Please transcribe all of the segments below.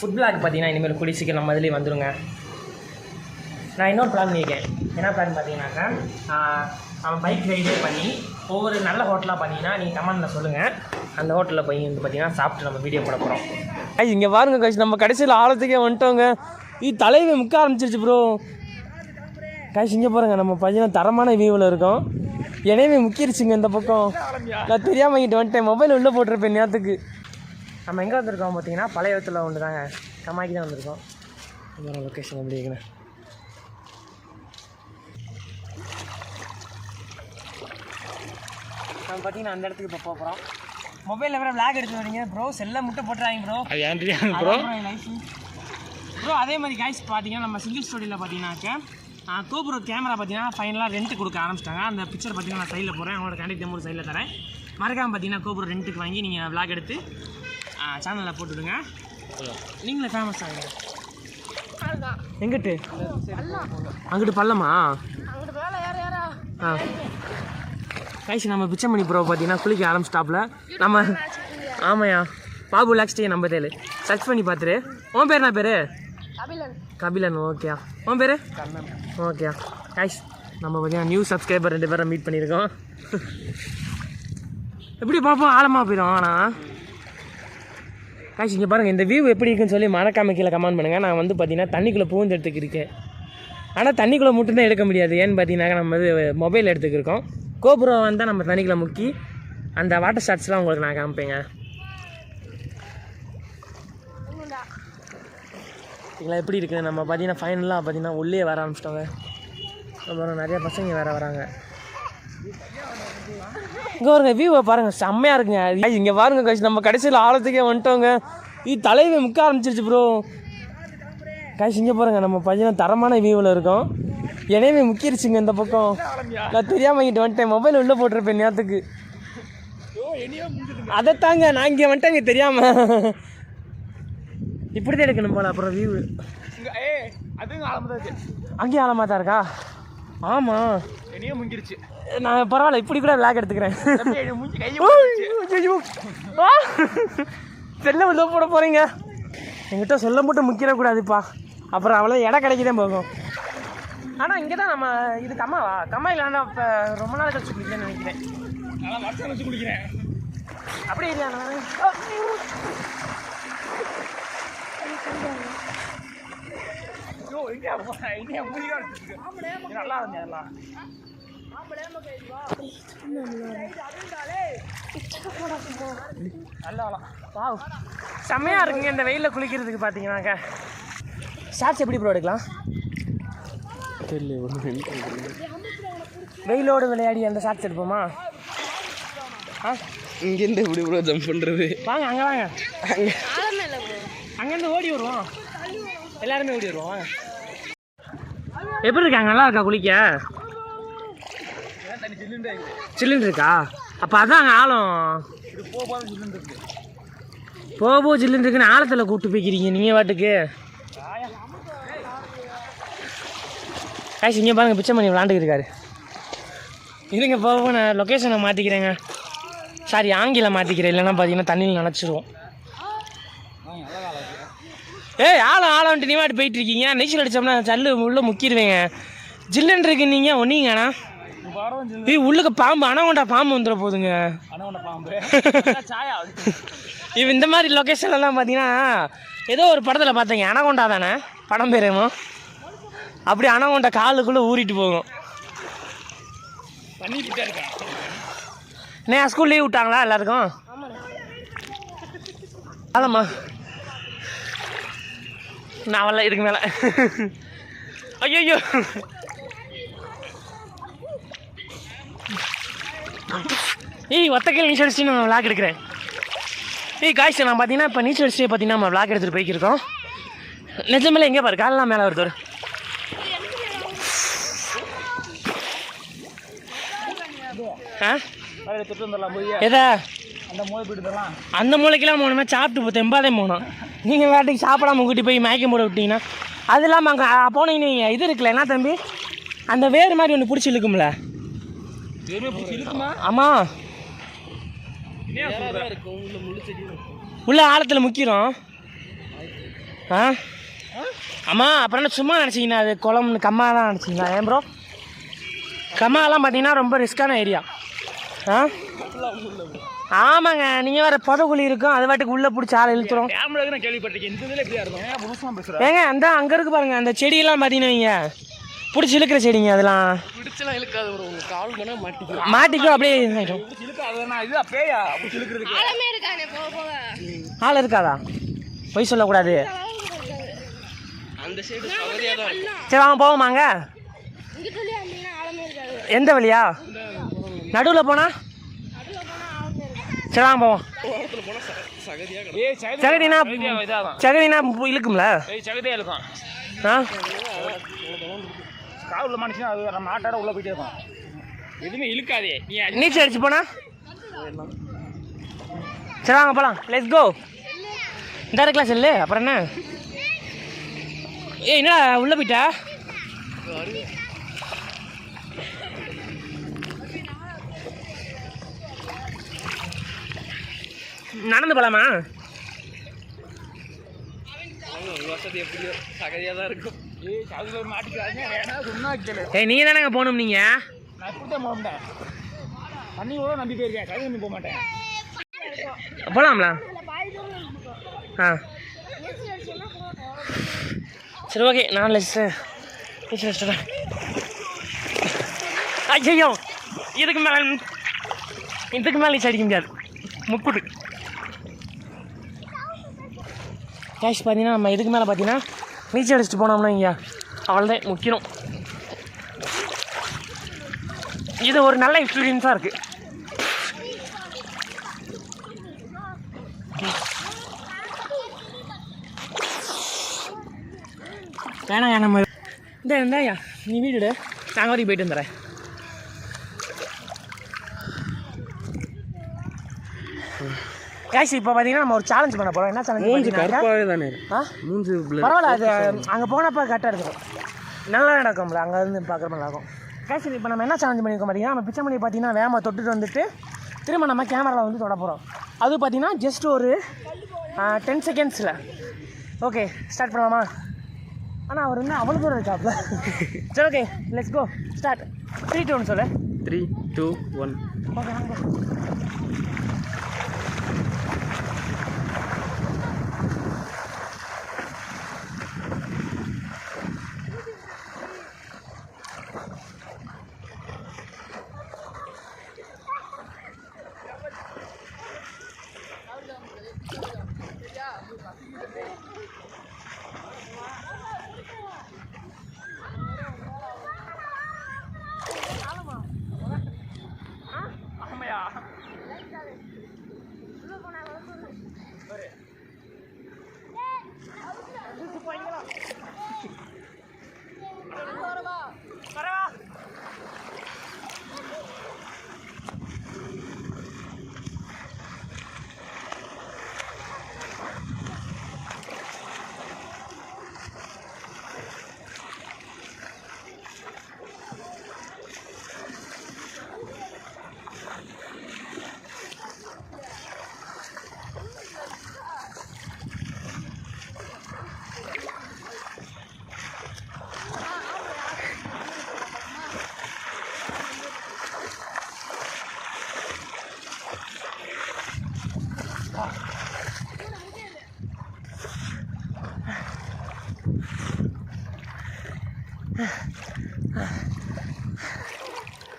Food block பார்த்தீங்கன்னா இனிமேல் கூடிய சீக்கிரம் நம்ம இதுலேயே வந்துடுங்க. நான் இன்னொரு பிளான் பண்ணியிருக்கேன். என்ன பிளான் பார்த்தீங்கன்னாக்கா, நம்ம பைக் ரைடே பண்ணி ஒவ்வொரு நல்ல ஹோட்டலாக பண்ணிங்கன்னா நீங்கள் கமெண்டில் சொல்லுங்கள். அந்த ஹோட்டலில் போய் வந்து பார்த்தீங்கன்னா சாப்பிட்டு நம்ம வீடியோ போட போகிறோம். இங்கே பாருங்க காய்ச்சி, நம்ம கடைசியில் ஆழத்துக்கே வந்துட்டோங்க. தலைவை முக்க ஆரம்பிச்சிருச்சு ப்ரோ. காய்ச்சி இங்கே பாருங்க, நம்ம பார்த்தீங்கன்னா தரமான வியூவில் இருக்கோம். எனவே முக்கிருச்சுங்க இந்த பக்கம். நான் தெரியாமல் இங்கிட்டு வந்துட்டேன், மொபைல் உள்ளே போட்டிருப்பேன் நேரத்துக்கு. நம்ம எங்கே வந்திருக்கோம் பார்த்தீங்கன்னா பழைய இடத்துல ஒன்று தாங்க, கம்மாய்க்கு தான் வந்திருக்கோம். இந்த லொக்கேஷன் எப்படி இருக்குண்ணே. நம்ம பார்த்தீங்கன்னா அந்த இடத்துக்கு இப்போ போகிறோம். மொபைலில் வேறு விளாக் எடுத்து வரீங்க ப்ரோ, செல்லை முட்டை போட்டுறாங்க ப்ரோ. அது ஏன் ப்ரோ ப்ரோ அதே மாதிரி காய்ஸ் பார்த்தீங்கன்னா நம்ம சிங்கிள் ஸ்டோரியில் பார்த்தீங்கன்னாக்கா கோபுரோ கேமரா பார்த்தீங்கன்னா ஃபைனலாக ரெண்ட்டு கொடுக்க ஆரம்பிச்சிட்டாங்க. அந்த பிக்சர் பார்த்தீங்கன்னா நான் சைடில் போகிறேன், அவங்களோட கான்டாக்ட் நம்பர் சைடில் தரேன். மறக்காமல் பார்த்தீங்கன்னா கோபுரோ ரெண்ட்டுக்கு வாங்கி நீங்கள் விளாக் எடுத்து சேனலில் போட்டுவிடுங்க. நீங்களே ஃபேமஸ் ஆகுங்க. எங்கிட்டு அங்கிட்டு பள்ளமா? கைஸ் நம்ம பிச்சமணி ப்ரோ பார்த்தீங்கன்னா குளிக்க ஆரம்பிச்சிட்டாப்புல. நம்ம ஆமாயா பாபு லாக்ஸ்டே நம்ம தேலு சர்ச் பண்ணி பார்த்துரு. உன் பேர் என்ன பேர்? கபிலன். ஓகேயா, உன் பேர்? ஓகேயா. கைஸ் நம்ம பார்த்தீங்கன்னா நியூ சப்ஸ்கிரைபர் 2 பேரை மீட் பண்ணியிருக்கோம். எப்படி பார்ப்போம், ஆழமாக போயிடும். ஆனால் காய்ச்சி இங்கே பாருங்கள், இந்த வியூ எப்படி இருக்குன்னு சொல்லி மறக்காம கீழே கமெண்ட் பண்ணுங்கள். நான் வந்து பார்த்தீங்கன்னா தண்ணிக்குள்ளே பூந்து எடுத்துக்கிருக்கேன். ஆனால் தண்ணிக்குள்ளே மட்டும்தான் எடுக்க முடியாது. ஏன்னு பார்த்தீங்கன்னா நம்ம வந்து மொபைல் எடுத்துக்கிருக்கோம். கோபுரம் வந்தால் நம்ம தண்ணிக்குள்ளே முக்கி அந்த வாட்டர் ஷாட்ஸ்லாம் உங்களுக்கு நான் காமிப்பேங்க. இதெல்லாம் எப்படி இருக்குது நம்ம பார்த்தீங்கன்னா ஃபைனலாக பார்த்தீங்கன்னா உள்ளே வர ஆரம்பிச்சிட்டோங்க. அப்புறம் நிறையா பசங்க வேறு வராங்க. இங்கே பாருங்க வியூவை பாருங்கள், செம்மையாக இருக்குங்க. இங்கே பாருங்க காய்ச்சி, நம்ம கடைசியில் ஆழத்துக்கே வந்துட்டோங்க. தலைவை முக்க ஆரம்பிச்சிருச்சு ப்ரோ. காய்ச்சி இங்கே பாருங்கள், நம்ம பார்த்தீங்கன்னா தரமான வியூவில் இருக்கோம். எனவே முக்கிருச்சுங்க இந்த பக்கம். நான் தெரியாமல் இங்கிட்டு வந்துட்டேன், மொபைல் உள்ளே போட்டிருப்பேன் நேரத்துக்கு. அதைத்தாங்க நான் இங்கே வந்துட்டேங்க தெரியாமல். இப்படி தான் எடுக்கணும் போல. அப்புறம் வியூ அங்கேயும் ஆழமாக தான் இருக்கா? ஆமாம், என்னையும் முங்கிருச்சு. நான் பரவாயில்ல, இப்படி கூட விளாக் எடுத்துக்கிறேன். செல்ல உள்ள போட போகிறீங்க, எங்கிட்ட சொல்ல மட்டும் முக்கிடக்கூடாதுப்பா. அப்புறம் அவ்வளோ இடம் கிடைக்கதான் போகும். ஆனால் இங்கே தான் நம்ம இது கம்மாவா? கம்மா இல்லைன்னா இப்போ ரொம்ப நாள் கழிச்சு குளிக்கிறேன்னு நினைக்கிறேன். நல்லா வருஷம் வச்சு குளிக்கிறேன். அப்படியே இல்லையா? நல்லா இருந்தேன். செம்மையாக இருக்குங்க இந்த வெயிலில் குளிக்கிறதுக்கு. பார்த்தீங்கன்னாக்கா ஷார்ட்ஸ் எப்படி ப்ரோ எடுக்கலாம்? வெயிலோடு விளையாடி அந்த ஷார்ட்ஸ் எடுப்போமா? இங்கேருந்து எப்படி ப்ரோ ஜம்ப் பண்ணுறது? வாங்க அங்கே வாங்க, அங்கேருந்து ஓடி வருவோம், எல்லாருமே ஓடி வருவோம். எப்படி இருக்காங்க? நல்லா இருக்கா குளிக்க? சில்லுன்னு இருக்கா? அப்போ அதான் ஆழம் போபோ சில்லுன்னு இருக்குன்னு ஆழத்தில் கூப்பிட்டு போய்க்கிறீங்க நீங்கள் வாட்டுக்கு. காய்ச்சி இங்கே பாருங்கள், பிச்சை பண்ணி விளாண்டுக்கு இருக்காரு. இருங்க போவோம், நான் லொக்கேஷனை மாற்றிக்கிறேங்க. சாரி, ஆங்கில மாற்றிக்கிறேன், இல்லைன்னா பார்த்தீங்கன்னா தண்ணியில் நினச்சிடுவோம். ஆழம்ன்ட்டு நீ மாட்டு போயிட்டு இருக்கீங்க. நீச்சல் அடித்தோம்னா சல்லு உள்ளே முக்கிடுவேங்க. ஜில்லுன்னு இருக்கு நீங்கள் ஒன்றிங்கண்ணா. உள்ளுக்கு பாம்பு, அனகொண்டா பாம்பு வந்துட போகுதுங்க. இவன் இந்த மாதிரி லொக்கேஷன்லாம் பார்த்தீங்கன்னா ஏதோ ஒரு படத்தில் பார்த்தீங்க, அனகொண்டா தானே படம் பேருமோ, அப்படி அனகொண்டா காலுக்குள்ளே ஊறிட்டு போகும். நான் ஸ்கூல் லீவ் விட்டாங்களா எல்லாருக்கும்? ஆமாம்மா, நான் வரல இதுக்கு மேலே. ஐயோ ஒத்தக்கையில் நீச்சல் அடிச்சுட்டு நான் விளாக் எடுக்கிறேன். காய்ச்சி நான் பார்த்தீங்கன்னா இப்போ நீச்சல் அடிச்சுட்டு பார்த்தீங்கன்னா நம்ம விளாக் எடுத்துகிட்டு போய்க்கிருக்கோம். நிஜமேல எங்கே பாரு, காலெலாம் மேலே வருது. எதா அந்த மூளைக்கெல்லாம் போகணுமே, சாப்பிட்டு தெம்பாதே போகணும். நீங்கள் வேட்டைக்கு சாப்பிடாம கூட்டி போய் மயக்கம் போட விட்டீங்கன்னா அது இல்லாமல் அங்கே போனீங்கன்னா இது இருக்குல்ல, என்ன தம்பி, அந்த வேறு மாதிரி ஒன்று பிடிச்சி இழுக்கும்ல. ஆமாம், உள்ள ஆழத்தில் முக்கிரும். ஆ ஆமாம், அப்புறம் என்ன சும்மா நினச்சிங்கண்ணா அது குளம்னு கம்மா தான் நினச்சிங்களா? ஏன் ப்ரோ கம்மாலாம் பார்த்தீங்கன்னா ரொம்ப ரிஸ்க்கான ஏரியா. ஆ ஆமாங்க, நீங்கள் வேறு புதக்குழி இருக்கும், அது வாட்டுக்கு உள்ளே பிடிச்சி ஆளை இழுத்துரும். ஏங்க அந்த அங்கே இருக்கு பாருங்க, அந்த செடியெல்லாம் பார்த்தீங்கன்னா வைங்க பிடிச்சி இழுக்கிற செடிங்க, அதெல்லாம் மாட்டிக்கும் அப்படியே ஆள் இருக்காதா? பொய் சொல்லக்கூடாது. சரி வாங்க போவோமாங்க. எந்த வழியா? நடுவில் போனா? சரி வாங்க போவோம். சகதினா இழுக்கும்ல? ஆ காவலில் மனுஷன் அது நம்ம ஆட்டோட உள்ளே போயிட்டே இருக்கும், எதுவுமே இழுக்காதே. நீச்சல் அடிச்சு போனா? சரி வாங்க போகலாம், லெட்ஸ் கோ. இந்த இருக்கலாம் செல்லு. அப்புறம் என்ன? என்னடா உள்ளே போயிட்டா? நடந்து போகலாமா? வசதி எப்படியோ சகதியாக தான் இருக்கும். நீங்க தானேங்க போகணும். நீங்க நான் இப்படித்தான் போக மாட்டேன், தண்ணி கூட நம்பி போயிருக்கேன், கழுவி போக மாட்டேன். போகலாம்ல? ஆ சரி ஓகே, நான் நீச்சல் ஐயோ இதுக்கு மேலே நீச்சல் அடிக்க முடியாது, முக்குட்டு. கேஷ் பார்த்தீங்கன்னா நம்ம இதுக்கு மேலே பார்த்தீங்கன்னா நீச்சல் அடிச்சுட்டு போனோம்னா இங்கே அவ்வளோதான் முக்கியம். இது ஒரு நல்ல எக்ஸ்பீரியன்ஸாக இருக்குது. வேணாங்க நம்ம இந்தாயா நீ வீடு நாங்கள் வரைக்கும் போயிட்டு வந்துடுறேன். கேஷ் இப்போ பார்த்தீங்கன்னா நம்ம ஒரு சேலஞ்ச் பண்ண போகிறோம். என்ன சேலஞ்ச்? பரவாயில்ல, அது அங்கே போனப்போ கரெக்டாக இருக்கும், நல்லா நடக்கும்ல, அங்கே இருந்து பார்க்குற மாதிரி இருக்கும். கேஷ் இப்போ நம்ம என்ன சேலஞ்ச் பண்ணியிருக்கோம் பார்த்தீங்கன்னா, நம்ம பிச்சை பண்ணி பார்த்தீங்கன்னா வேமா தொட்டுட்டு வந்துட்டு திரும்ப நம்ம கேமராவில் வந்து தொட போகிறோம். அது பார்த்தீங்கன்னா ஜஸ்ட் ஒரு 10 செகண்ட்ஸில். ஓகே ஸ்டார்ட் பண்ணலாமா? ஆனால் அவர் வந்து அவ்வளோ தூரம் இருக்காப்ல. சரி ஓகே லெட்ஸ் கோ ஸ்டார்ட். 3 2 1 சொல்லு. 3 2 1. ஓகே வாங்க.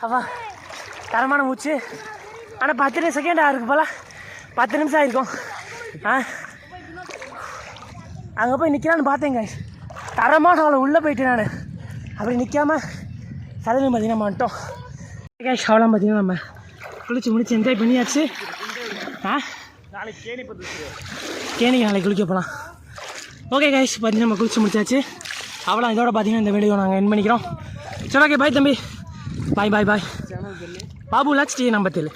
அப்பா தரமான மூச்சு. ஆனால் 10 செகண்ட் ஆகிருக்கு போல, 10 நிமிஷம் ஆகிருக்கும். அங்கே போய் நிற்கலான்னு பார்த்தேங்க, தரமான அவளை உள்ளே போயிட்டு நான் அப்படி நிற்காமல் சடங்கு பார்த்தீங்கன்னா வந்துட்டோம். கேஷ் அவ்வளோ பார்த்தீங்கன்னா நம்ம குளிச்சு முடிச்சு என்ஜாய் பண்ணியாச்சு. நாளைக்கு நாளைக்கு குளிக்க போகலாம். ஓகே கேஷ் பார்த்தீங்கன்னா நம்ம குளிச்சு முடிச்சாச்சு. அவ்வளோ இதோட பார்த்தீங்கன்னா இந்த வீடியோ நாங்கள் என் பண்ணிக்கிறோம். சரி ஓகே பாய் தம்பி, பாய் பாய் பாய். பாபு லாக்ஸ்டி நம்பர் 7.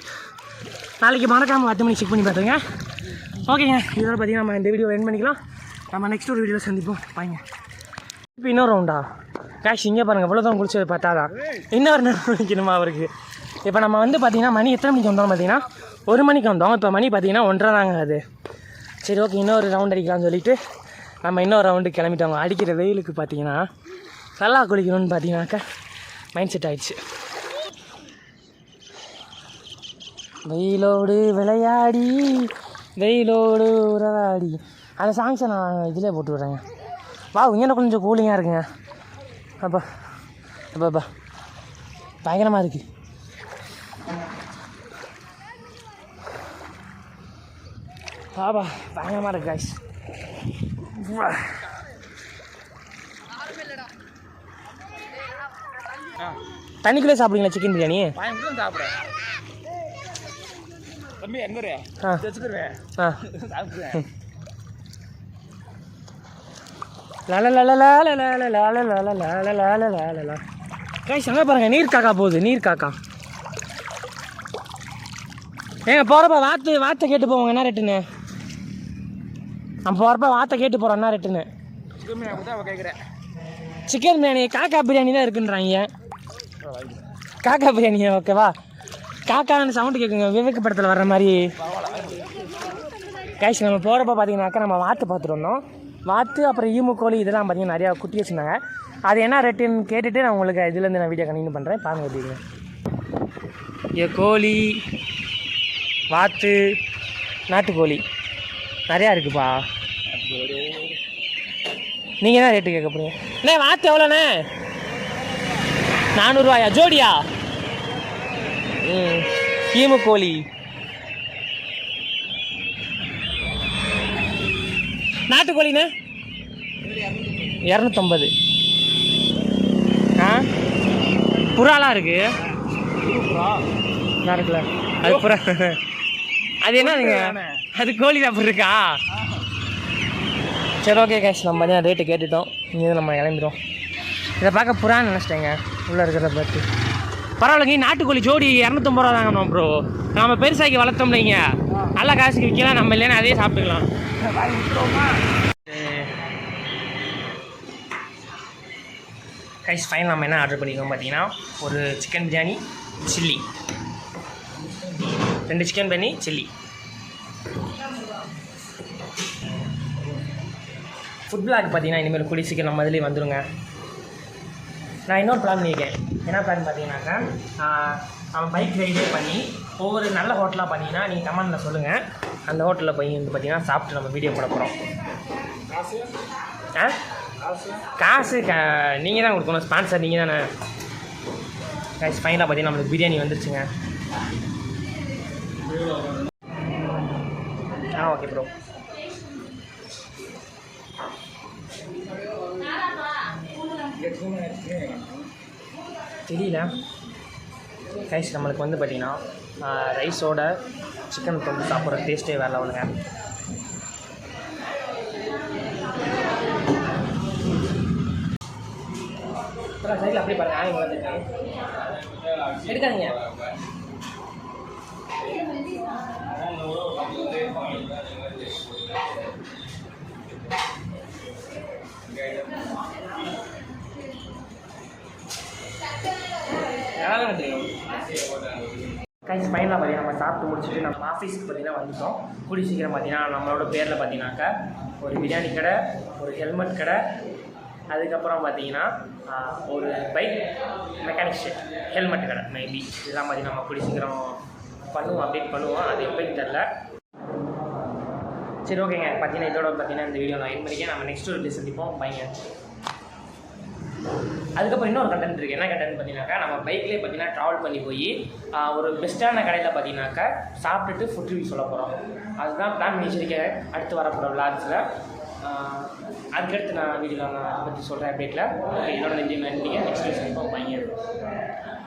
நாளைக்கு மறக்காமல் 10 மணிக்கு செக் பண்ணி பார்த்துங்க. ஓகேங்க, இதோட பார்த்தீங்கன்னா நம்ம இந்த வீடியோ என் பண்ணிக்கலாம். நம்ம நெக்ஸ்ட் ஒரு வீடியோவில் சந்திப்போம். பாய்ங்க. இப்போ இன்னொரு ரவுண்டா கேஷ் இங்கே பாருங்கள், இவ்வளோ தான் குளிச்சது பார்த்தாதான் இன்னொரு நேரம் நிற்கணுமா அவருக்கு. இப்போ நம்ம வந்து பார்த்தீங்கன்னா மணி எத்தனை மணிக்கு வந்தோம் பார்த்தீங்கன்னா 1 மணிக்கு வந்தோம். இப்போ மணி பார்த்தீங்கன்னா 1:30 தாங்க அது. சரி ஓகே, இன்னொரு ரவுண்ட் அடிக்கலாம்னு சொல்லிட்டு நம்ம இன்னொரு ரவுண்டு கிளம்பிட்டோங்க. அடிக்கிற வெயிலுக்கு பார்த்தீங்கன்னா நல்லா குளிக்கணும்னு பார்த்தீங்கன்னாக்கா மைண்ட் செட் ஆகிடுச்சு. வெயிலோடு விளையாடி வெயிலோடு உறவாடி அந்த சாங்ஸை நான் இதிலே போட்டு விட்றேங்க. வா, இங்கே கொஞ்சம் கூலிங்காக இருக்குங்க. அப்பா அப்பா அப்பா பயங்கரமாக இருக்குது. பாபா பயங்கரமாக இருக்கு காய்ஸ். தண்ணிக்குள்ளே சாப்பிடுங்களா சிக்கன் பிரியாணி? சாப்பிட்றேன் தம்பி. காய்ஸ் அங்கே பாருங்க, நீர் காக்கா போகுது. நீர் காக்கா ஏங்க போகிறப்ப வார்த்தை கேட்டு போவோங்க. என்ன ரேட்டுன்னு நம்ம போகிறப்ப வார்த்தை கேட்டு போகிறோம். என்ன ரேட்டுன்னு கேட்குறேன். சிக்கன் பிரியாணி காக்கா பிரியாணி தான் இருக்குன்றாங்க. காக்கா பிரியாணி ஓகேவா? காக்கான்னு சவுண்டு கேட்குங்க, விவேக் படத்தில் வர்ற மாதிரி. காய்ஸ் நம்ம போகிறப்ப பார்த்தீங்கன்னாக்கா நம்ம வாத்து பார்த்துட்டு வந்தோம். வாத்து அப்புறம் ஈமு கோழி இதெல்லாம் பார்த்தீங்கன்னா நிறையா குட்டி வச்சுருந்தாங்க. அது என்ன ரேட்டுன்னு கேட்டுட்டு நான் உங்களுக்கு இதுலேருந்து நான் வீடியோ கண்டினியூ பண்ணுறேன். பாருங்கள் எப்படிங்க. கோழி, வாத்து, நாட்டுக்கோழி நிறையா இருக்குப்பா. நீங்கள் தான் ரேட்டு கேட்க போறீங்க. அண்ணே வாத்து எவ்வளோண்ணே? 400 ரூபாயா ஜோடியா? ஈமு கோழி நாட்டுக்கோழிண்ணே 250. புறாலாம் இருக்கு. இருக்குல்ல அது புறா. அது என்னதுங்க? அது கோழி தான் இருக்கா? சரி ஓகே கேஷ், நம்ம பார்த்தீங்கன்னா ரேட்டு கேட்டுட்டோம். இங்கே நம்ம கிளம்பிடுவோம். இதை பார்க்க புறான்னு நினச்சிட்டேங்க உள்ளே இருக்கிறத பார்த்து. பரவாயில்லைங்க, நாட்டுக்கோழி ஜோடி 250 ரூபா தாங்கணும் ப்ரோ. நம்ம பெருசாக்கி வளர்த்தோம் இல்லைங்க, நல்ல காசுக்கு விற்கலாம். நம்ம இல்லைன்னா அதே சாப்பிட்டுக்கலாம். கைஸ் ஃபைன் நம்ம என்ன ஆர்டர் பண்ணிக்கோம் பார்த்தீங்கன்னா, ஒரு chicken biryani chilli, 2 chicken biryani chilli. Food block பார்த்தீங்கன்னா இனிமேல் கூடிய சீக்கிரம் நம்ம இதிலே வந்துடுங்க. நான் இன்னொரு பிளான் பண்ணியிருக்கேன். என்ன பிளான் பார்த்தீங்கன்னாக்கா, நம்ம பைக் ரைடே பண்ணி ஒவ்வொரு நல்ல ஹோட்டலாக பண்ணிங்கன்னா நீங்கள் கமெண்டில் சொல்லுங்கள். அந்த ஹோட்டலில் போய் வந்து பார்த்தீங்கன்னா சாப்பிட்டு நம்ம வீடியோ போட போகிறோம். காசு நீங்கள் தான் கொடுக்கணும், ஸ்பான்சர் நீங்கள் தானே. காசு ஃபைனலாக பார்த்தீங்கன்னா நம்மளுக்கு பிரியாணி வந்துருச்சுங்க. Okay bro. தெரியல கைஸ், நம்மளுக்கு வந்து பார்த்திங்கன்னா ரைஸோட சிக்கன் தொண்டு சாப்பிட்ற டேஸ்ட்டே வேறு லெவலுங்க. சைடில் அப்படி பாருங்க, ஆய் வளர்த்துருக்காங்க, எடுக்காதீங்க. கைஸ் ஃபைனலாக பார்த்தீங்கன்னா நம்ம சாப்பிட்டு முடிச்சுட்டு நம்ம ஆஃபீஸ்க்கு பார்த்தீங்கன்னா வந்துட்டோம். கூடிய சீக்கிரம் பார்த்தீங்கன்னா நம்மளோட பேரில் பார்த்தீங்கன்னாக்கா ஒரு பிரியாணி கடை, ஒரு ஹெல்மெட் கடை, அதுக்கப்புறம் பார்த்தீங்கன்னா ஒரு பைக் மெக்கானிக் ஷெட், ஹெல்மெட் கடை மேபி இதெல்லாம் பார்த்தீங்கன்னா நம்ம கூடிய சீக்கிரம் பண்ணுவோம், அப்டேட் பண்ணுவோம். அது எப்போன்னு தெரில. சரி ஓகேங்க, பார்த்தீங்கன்னா இதோட பார்த்தீங்கன்னா இந்த வீடியோ நான் எண்ட் பண்ணிக்கேன். நம்ம நெக்ஸ்ட் ஒரு சந்திப்போம் பையங்க. அதுக்கப்புறம் இன்னொரு கண்டென்ட் இருக்குது. என்ன கண்டென்ட் பார்த்தீங்கன்னாக்கா, நம்ம பைக்லேயே பார்த்தீங்கன்னா ட்ராவல் பண்ணி போய் ஒரு பெஸ்ட்டான கடையில் பார்த்தீங்கன்னாக்கா சாப்பிட்டுட்டு ஃபுட் ரிவ்யூ சொல்ல போகிறோம். அதுதான் பிளான் பண்ணி வச்சுருக்கேன் அடுத்து வரப்போகிற விளாக்ஸில். அதுக்கடுத்து நான் வீடியோவில் நான் அதை பற்றி சொல்கிறேன் அப்டேட்டில். ஓகே, இதோட நெக்ஸ்ட் சந்திப்போம் பையங்க.